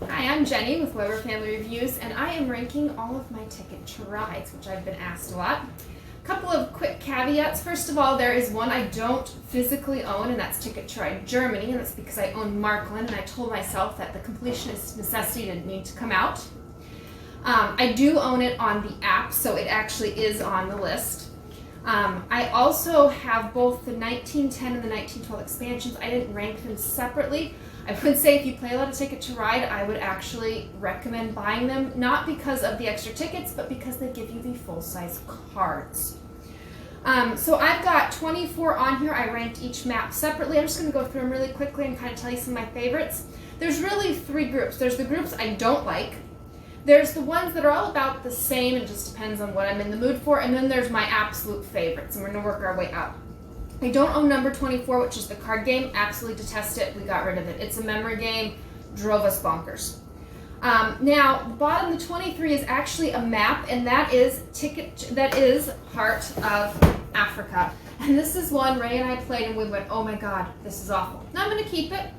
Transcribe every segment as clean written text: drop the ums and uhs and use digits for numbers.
Hi, I'm Jenny with Weber Family Reviews, and I am ranking all of my Ticket to Rides, which I've been asked a lot. A couple of quick caveats. First of all, there is one I don't physically own, and that's Ticket to Ride Germany, and that's because I own Marklin, and I told myself that the completionist necessity didn't need to come out. I do own it on the app, so it actually is on the list. I also have both the 1910 and the 1912 expansions. I didn't rank them separately. I would say if you play a lot of Ticket to Ride, I would actually recommend buying them, not because of the extra tickets, but because they give you the full-size cards. So I've got 24 on here. I ranked each map separately. I'm just going to go through them really quickly and kind of tell you some of my favorites. There's really three groups. There's the groups I don't like. There's the ones that are all about the same, it just depends on what I'm in the mood for, and then there's my absolute favorites, and we're going to work our way up. I don't own number 24, which is the card game. Absolutely detest it. We got rid of it. It's a memory game. Drove us bonkers. Now, the bottom, the 23, is actually a map, and that is Heart of Africa. And this is one Ray and I played, and we went, oh my god, this is awful. Now I'm going to keep it,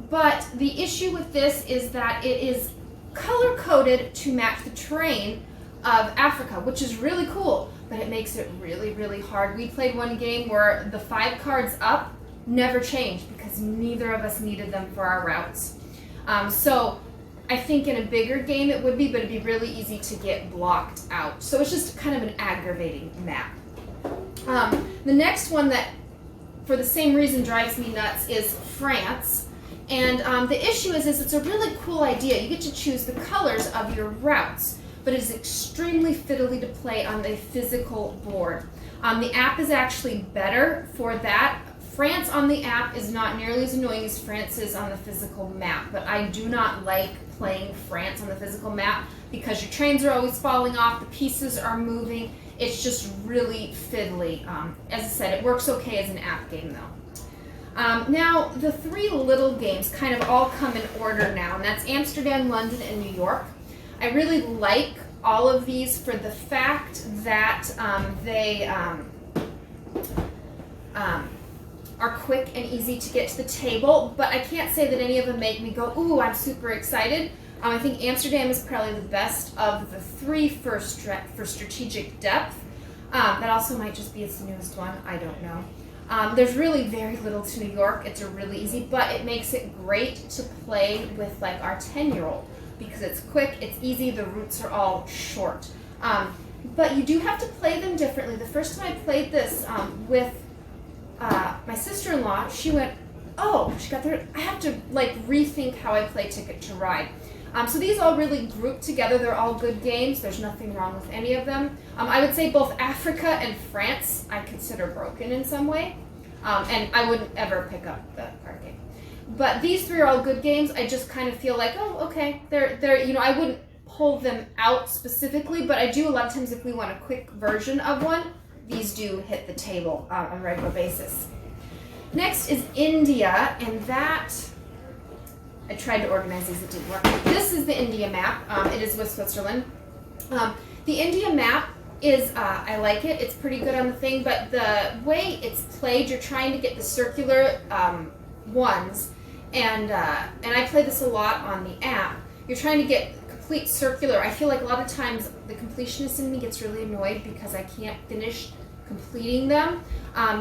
but the issue with this is that it is color-coded to match the terrain of Africa, which is really cool, but it makes it really, really hard. We played one game where the 5 cards up never changed because neither of us needed them for our routes. So I think in a bigger game it would be, but it'd be really easy to get blocked out. So it's just kind of an aggravating map. The next one that, for the same reason, drives me nuts is France. And the issue is it's a really cool idea. You get to choose the colors of your routes, but it is extremely fiddly to play on the physical board. The app is actually better for that. France on the app is not nearly as annoying as France is on the physical map, but I do not like playing France on the physical map because your trains are always falling off, the pieces are moving. It's just really fiddly. As I said, it works okay as an app game though. Now, the 3 little games kind of all come in order now, and that's Amsterdam, London, and New York. I really like all of these for the fact that they are quick and easy to get to the table, but I can't say that any of them make me go, ooh, I'm super excited. I think Amsterdam is probably the best of the 3 for strategic depth. That also might just be its newest one, I don't know. There's really very little to New York. It's a really easy, but it makes it great to play with like our 10-year-old because it's quick, it's easy, the routes are all short. But you do have to play them differently. The first time I played this with my sister-in-law, she went, oh, she got there. I have to like rethink how I play Ticket to Ride. So these all really group together. They're all good games. There's nothing wrong with any of them. I would say both Africa and France I consider broken in some way. And I wouldn't ever pick up the card game. But these 3 are all good games. I just kind of feel like, oh, okay. They're you know, I wouldn't pull them out specifically, but I do a lot of times if we want a quick version of one, these do hit the table on a regular basis. Next is India, and that I tried to organize these, it didn't work. This is the India map. It is with Switzerland. The India map is, I like it. It's pretty good on the thing, but the way it's played, you're trying to get the circular ones, and I play this a lot on the app. You're trying to get complete circular. I feel like a lot of times the completionist in me gets really annoyed because I can't finish completing them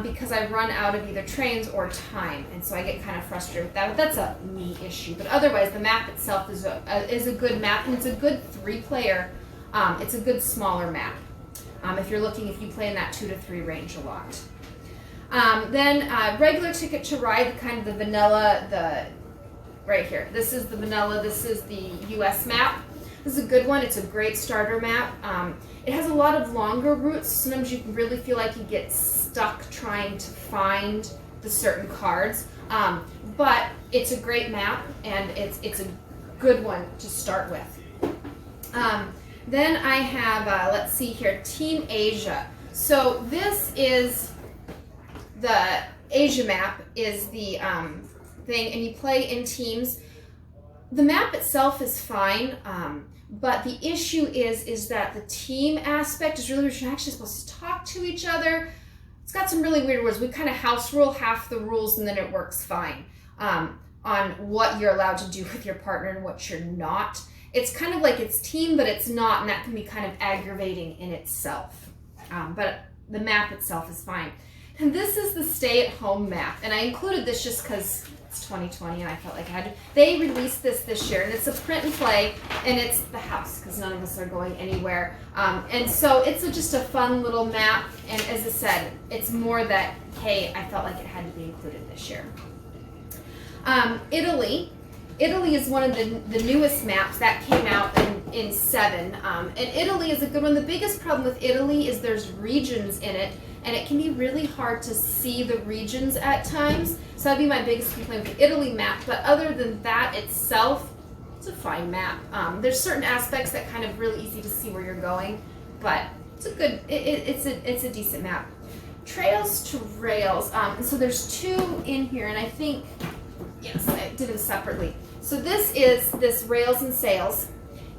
because I run out of either trains or time, and so I get kind of frustrated with that. But that's a me issue. But otherwise, the map itself is a good map, and it's a good 3-player. It's a good smaller map if you play in that 2 to 3 range a lot. Then regular Ticket to Ride, kind of the vanilla, right here. This is the vanilla. This is the U.S. map. This is a good one. It's a great starter map. It has a lot of longer routes. Sometimes you can really feel like you get stuck trying to find the certain cards. But it's a great map, and it's a good one to start with. Then I have, let's see here, Team Asia. So this is the Asia map is the thing, and you play in teams. The map itself is fine, but the issue is that the team aspect is really weird. You're actually supposed to talk to each other. It's got some really weird rules. We kind of house rule half the rules, and then it works fine. on what you're allowed to do with your partner and what you're not. It's kind of like it's team, but it's not, and that can be kind of aggravating in itself. But the map itself is fine. And this is the stay-at-home map, and I included this just because it's 2020 and I felt like I had to. They released this year, and it's a print and play, and it's the house because none of us are going anywhere. And so it's just a fun little map, and as I said, it's more that, hey, I felt like it had to be included this year. Italy. Italy is one of the newest maps that came out in 7. And Italy is a good one. The biggest problem with Italy is there's regions in it, and it can be really hard to see the regions at times. So that'd be my biggest complaint with the Italy map. But other than that itself, it's a fine map. There's certain aspects that kind of really easy to see where you're going, but it's a good, it's a decent map. Trails to Rails. So there's 2 in here, and I think, yes, I did them separately. So this is this Rails and Sails,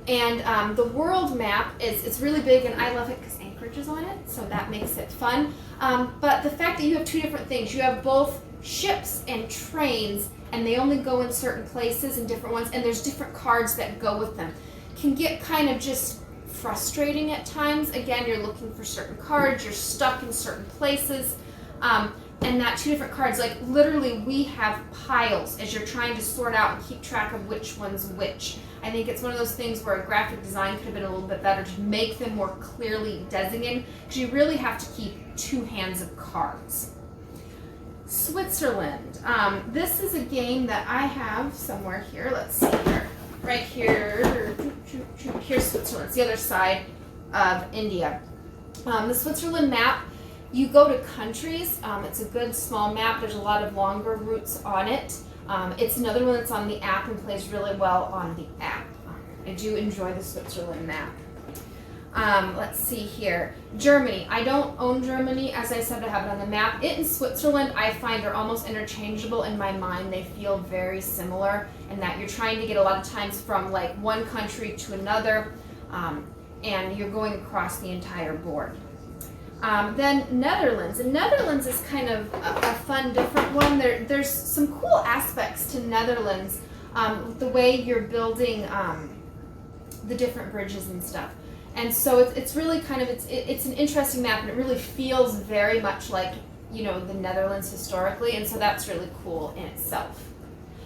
and the world map it's really big, and I love it because Anchorage is on it, so that makes it fun. But the fact that you have 2 different things, you have both ships and trains, and they only go in certain places and different ones, and there's different cards that go with them, can get kind of just frustrating at times. Again, you're looking for certain cards, you're stuck in certain places. And that 2 different cards, like literally we have piles as you're trying to sort out and keep track of which one's which. I think it's one of those things where a graphic design could have been a little bit better to make them more clearly designated, because you really have to keep 2 hands of cards. Switzerland. This is a game that I have somewhere here. Let's see here. Right here. Here's Switzerland. It's the other side of India. The Switzerland map, you go to countries. It's a good small map. There's a lot of longer routes on it. It's another one that's on the app and plays really well on the app. I do enjoy the Switzerland map. Let's see here. Germany. I don't own Germany. As I said, I have it on the map. It and Switzerland, I find, are almost interchangeable in my mind. They feel very similar in that you're trying to get a lot of times from like one country to another, and you're going across the entire board. Then Netherlands. And Netherlands is kind of a fun, different one. There's some cool aspects to Netherlands, the way you're building the different bridges and stuff. And so it's really kind of, it's an interesting map, and it really feels very much like, you know, the Netherlands historically, and so that's really cool in itself.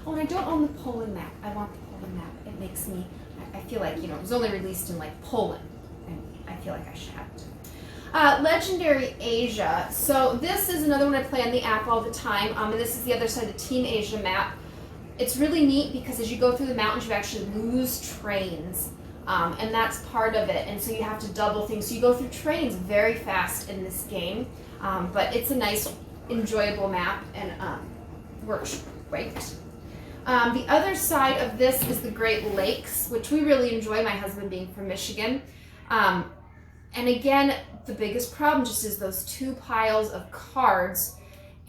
Oh, and I don't own the Poland map. I want the Poland map. It makes me, I feel like, you know, it was only released in like Poland, and I feel like I should have it. Legendary Asia. So this is another one I play on the app all the time, and this is the other side of the Team Asia map. It's really neat because as you go through the mountains, you actually lose trains. And that's part of it, and so you have to double things. So you go through trains very fast in this game, but it's a nice, enjoyable map, and works great. The other side of this is the Great Lakes, which we really enjoy, my husband being from Michigan. And again, the biggest problem just is those 2 piles of cards,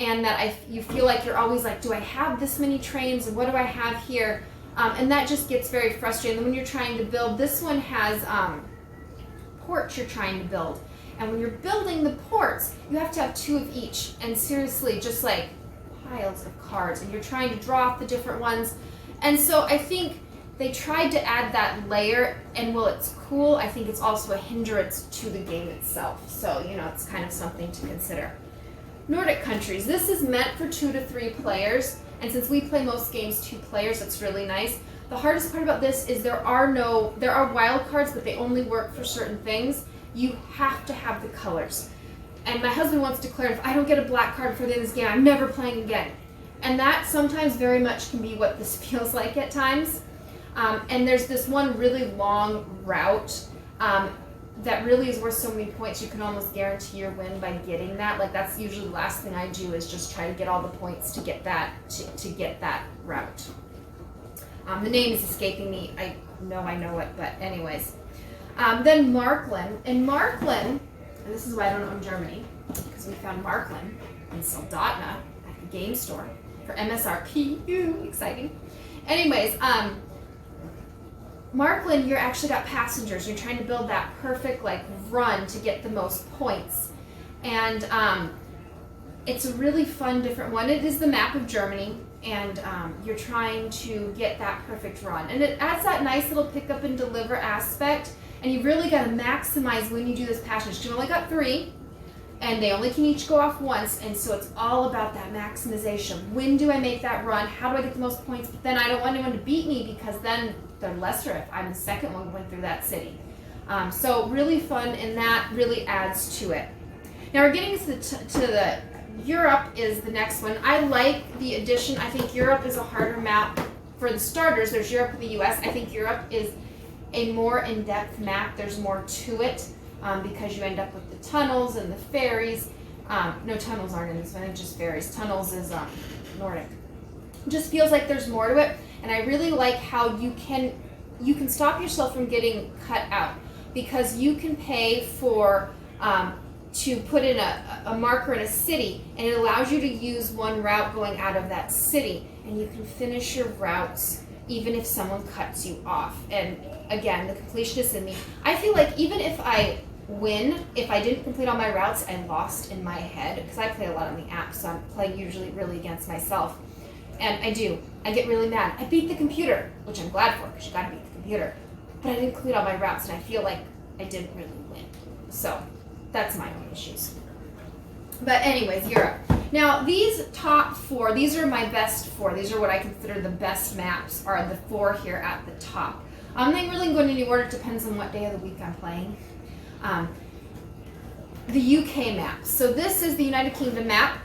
and that you feel like you're always like, do I have this many trains, and what do I have here? And that just gets very frustrating when you're trying to build. This one has ports you're trying to build. And when you're building the ports, you have to have 2 of each. And seriously, just like piles of cards. And you're trying to draw off the different ones. And so I think they tried to add that layer. And while it's cool, I think it's also a hindrance to the game itself. So, you know, it's kind of something to consider. Nordic countries. This is meant for 2 to 3 players. And since we play most games 2 players, that's really nice. The hardest part about this is there are wild cards, but they only work for certain things. You have to have the colors. And my husband once declared, if I don't get a black card for the end of this game, I'm never playing again. And that sometimes very much can be what this feels like at times. And there's this one really long route that really is worth so many points. You can almost guarantee your win by getting that. Like, that's usually the last thing I do, is just try to get all the points to get that to get that route. The name is escaping me. I know it, but anyways. Then Marklin. And Marklin, and this is why I don't own Germany, because we found Marklin in Soldotna at the game store for MSRP. Ooh, exciting. Anyways, Marklin, you're actually got passengers. You're trying to build that perfect like run to get the most points. And it's a really fun, different one. It is the map of Germany. and you're trying to get that perfect run. And it adds that nice little pick up and deliver aspect, and you really got to maximize when you do this passage. Because you only got 3, and they only can each go off once, and so it's all about that maximization. When do I make that run? How do I get the most points? But then I don't want anyone to beat me, because then they're lesser if I'm the second one going through that city. So really fun, and that really adds to it. Now we're getting to the Europe is the next one. I like the addition. I think Europe is a harder map for the starters. There's Europe and the US. I think Europe is a more in-depth map. There's more to it because you end up with the tunnels and the ferries. No, tunnels aren't in this one, it's just ferries. Tunnels is Nordic. It just feels like there's more to it, and I really like how you can stop yourself from getting cut out, because you can pay for to put in a marker in a city, and it allows you to use one route going out of that city, and you can finish your routes even if someone cuts you off. And again, the completionist in me, I feel like even if I win, if I didn't complete all my routes, I lost in my head, because I play a lot on the app, so I'm playing usually really against myself, and I get really mad. I beat the computer, which I'm glad for, because you gotta beat the computer, but I didn't complete all my routes, and I feel like I didn't really win. So that's my own issues. But anyways, Europe. Now these top 4, these are my best 4. These are what I consider the best maps, are the 4 here at the top. They really go in any order, it depends on what day of the week I'm playing. The UK map. So this is the United Kingdom map,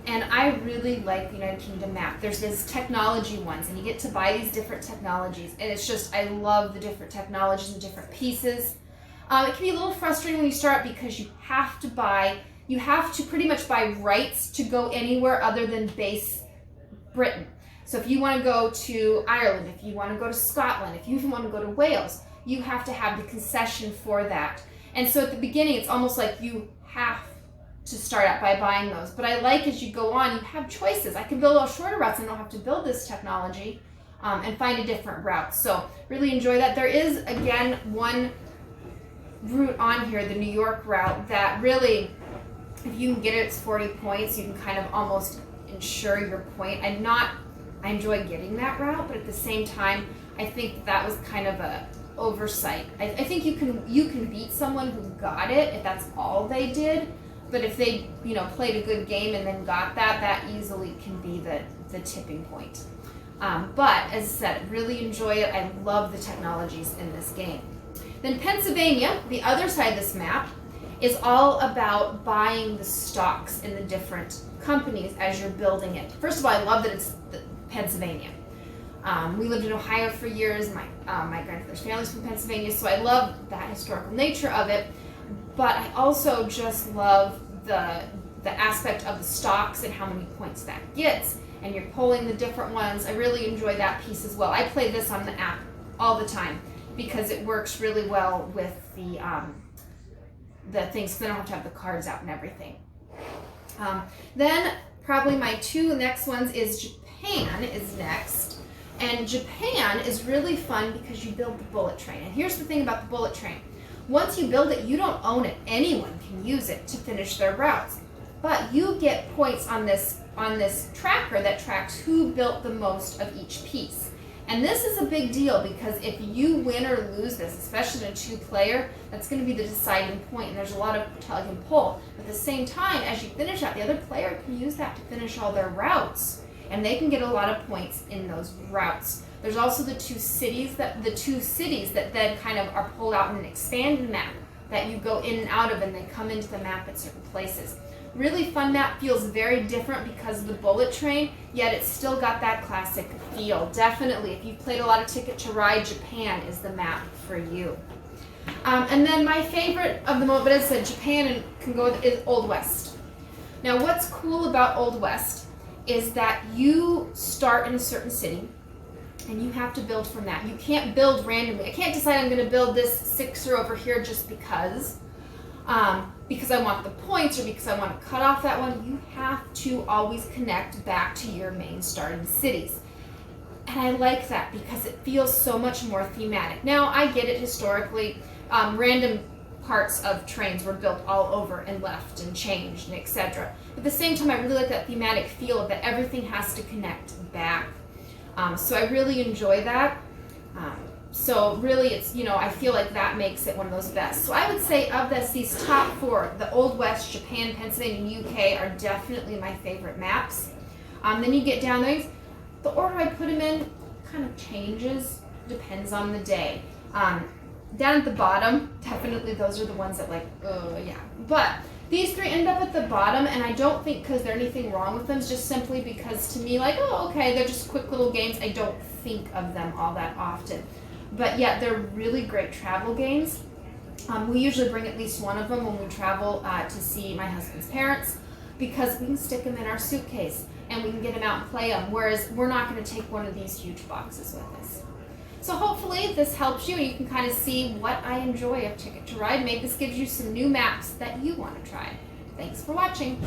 and I really like the United Kingdom map. There's these technology ones, and you get to buy these different technologies, and it's just, I love the different technologies and different pieces. It can be a little frustrating when you start, because you have to pretty much buy rights to go anywhere other than base Britain. So if you want to go to Ireland, if you want to go to Scotland, if you even want to go to Wales, you have to have the concession for that. And so at the beginning, it's almost like you have to start out by buying those. But I like, as you go on, you have choices. I can build all shorter routes and I don't have to build this technology and find a different route. So really enjoy that. There is, again, one route on here, the New York route, that really, if you can get it, it's 40 points. You can kind of almost ensure your point. I enjoy getting that route, but at the same time, I think that was kind of a oversight. I think you can beat someone who got it if that's all they did, but if they played a good game and then got that easily can be the tipping point. But as I said, really enjoy it. I love the technologies in this game. Then Pennsylvania, the other side of this map, is all about buying the stocks in the different companies as you're building it. First of all, I love that it's Pennsylvania. We lived in Ohio for years. My grandfather's family's from Pennsylvania, so I love that historical nature of it. But I also just love the aspect of the stocks and how many points that gets, and you're pulling the different ones. I really enjoy that piece as well. I play this on the app all the time because it works really well with the things, so they don't have to have the cards out and everything. Then probably my 2 next ones is Japan is next. And Japan is really fun because you build the bullet train. And here's the thing about the bullet train. Once you build it, you don't own it. Anyone can use it to finish their routes. But you get points on this tracker that tracks who built the most of each piece. And this is a big deal, because if you win or lose this, especially in a 2-player, that's going to be the deciding point. And there's a lot of tug and pull. But at the same time, as you finish out, the other player can use that to finish all their routes. And they can get a lot of points in those routes. There's also the two cities that then kind of are pulled out in an expanded map that you go in and out of, and they come into the map at certain places. Really fun map, feels very different because of the bullet train, yet it's still got that classic feel. Definitely, if you've played a lot of Ticket to Ride, Japan is the map for you. And then my favorite of the moment, but as I said, Japan can go with, is Old West. Now what's cool about Old West is that you start in a certain city and you have to build from that. You can't build randomly. I can't decide I'm going to build this 6er over here just because I want the points or because I want to cut off that one. You have to always connect back to your main starting cities. And I like that because it feels so much more thematic. Now, I get it historically. Random parts of trains were built all over and left and changed and etc. But at the same time, I really like that thematic feel of that everything has to connect back. So I really enjoy that. So really it's, I feel like that makes it one of those best. So I would say of these top 4, the Old West, Japan, Pennsylvania, and UK are definitely my favorite maps. Then you get down there, the order I put them in kind of changes, depends on the day. Down at the bottom, definitely those are the ones that yeah. But these 3 end up at the bottom, and I don't think because there's anything wrong with them, it's just simply because to me, okay, they're just quick little games. I don't think of them all that often. But yeah, they're really great travel games. We usually bring at least one of them when we travel to see my husband's parents, because we can stick them in our suitcase and we can get them out and play them, whereas we're not going to take one of these huge boxes with us. So hopefully this helps you and you can kind of see what I enjoy of Ticket to Ride. Maybe this gives you some new maps that you want to try. Thanks for watching.